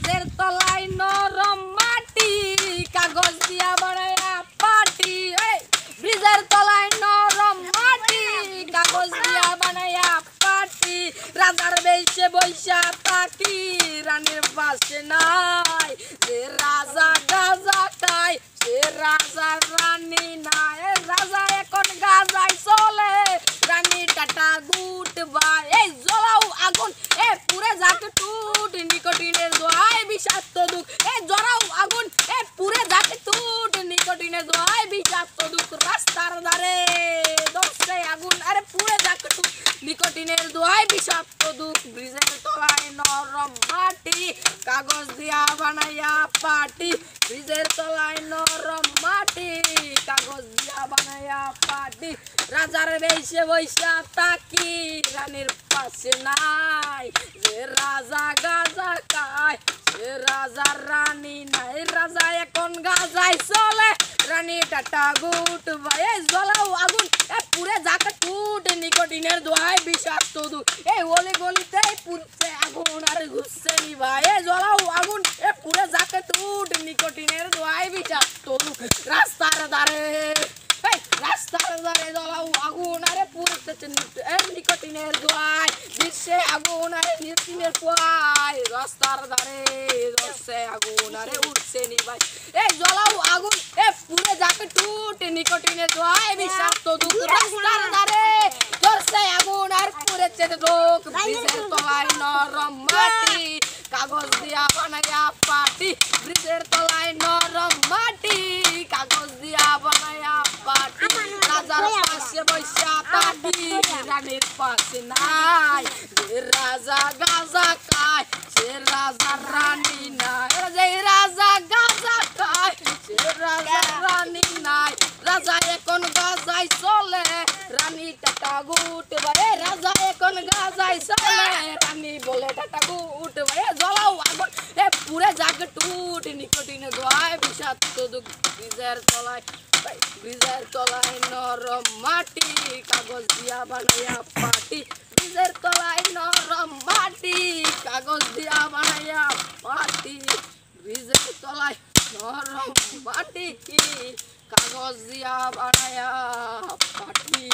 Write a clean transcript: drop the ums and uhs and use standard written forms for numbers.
ব্রিজের তলায় নরম মাটি কাগজ দিয়া বানায়া পাটি ব্রিজের তলায় নরম মাটি কাগজ দিয়া বানায়া পাটি রাজার বেশে বৈশা থাকি রানীর পাশে নাই যে রাজা গাজা খায় সে রাজার রানী নাই রাজা এখন গাজায় চলে রানী টাটা গুট ভাই এই জ্বলাও আগুন পুরে যাকে টুট নিকোটিনের দোয়ায় বিষাক্ত দুঃখ জ্বলাও আগুন পুরে যাকে টুট নিকোটিনের দোয়ায় বিষাক্ত দুঃখ রাস্তার ধারে দশে আগুন আরে পুরে যাকে টুট নিকোটিনের দোয়ায় বিষাক্ত দুঃখ ব্রিজের তলায় নরম মাটি কাগজ দিয়া বানাইয়া পাটি ব্রিজের তলায় নরম মাটি কাগজ দিয়া বানাইয়া পাটি রাজার বেশে বৈশা থাকি রানীর পাশে নাই যে রাজা গাজা খায় সে রাজার রানী নাই রাজা এখন গাজায় চলে রানী টাটা গুট ভাই জ্বলাও আগুন পুরে যাকে টুট নিকোটিনের দোয়ায় বিষাক্ত দুধ ওলে গলিতে পুরছে আগুন আর ঘুরছে নি ভাই জ্বলাও আগুন পুরে যাকে টুট নিকোটিনের দোয়ায় বিষাক্ত দুধ রাস্তার ধারে রাস্তার ধারে জ্বলাও আগুন আরে পুরছে নিকোটিনের দোয়ায় বিশ্বে আগুন আরে নিকোটিনের পোয়ায় রাস্তার ধারে ধরছে আগুন আরে উঠছে নি ভাই জ্বলাও আগুন পুরে যাকে টুট নিকোটিনের দোয়ায় বিষাক্ত দুধ রাস্তার ধারে ধরছে আগুন আর পুরেছে লোক ব্রিজের তলায় নরম মাটি কাগজ দিয়া বানাইয়া পাটি ব্রিজের তলায় নরম মাটি কাগজ দিয়া বানাইয়া পাটি রাজার পাশে বৈশা থাকি রানীর পাশে নাই যে রাজা গাজা খায় সে রাজার রানী নাই যে রাজা গাজা খায় সে রাজার রানী নাই রাজা এখন গাজায় চলে রানী টাটা গুট ভাই রাজা এখন গাজায় চলে রানী বলে টাটা গুট ভাই জ্বলাও আগুন পুরে জাগে টুট নিকোটিনে দোয়ায় বিষাক্ত দুঃখ ব্রিজের তলায় নরম মাটি কাগজ দিয়া বানাইয়া পাটি ব্রিজের তলায় নরম মাটি কাগজ দিয়া বানাইয়া পাটি ব্রিজের তলায় নরম মাটি কাগজ দিয়া বানাইয়া পাটি।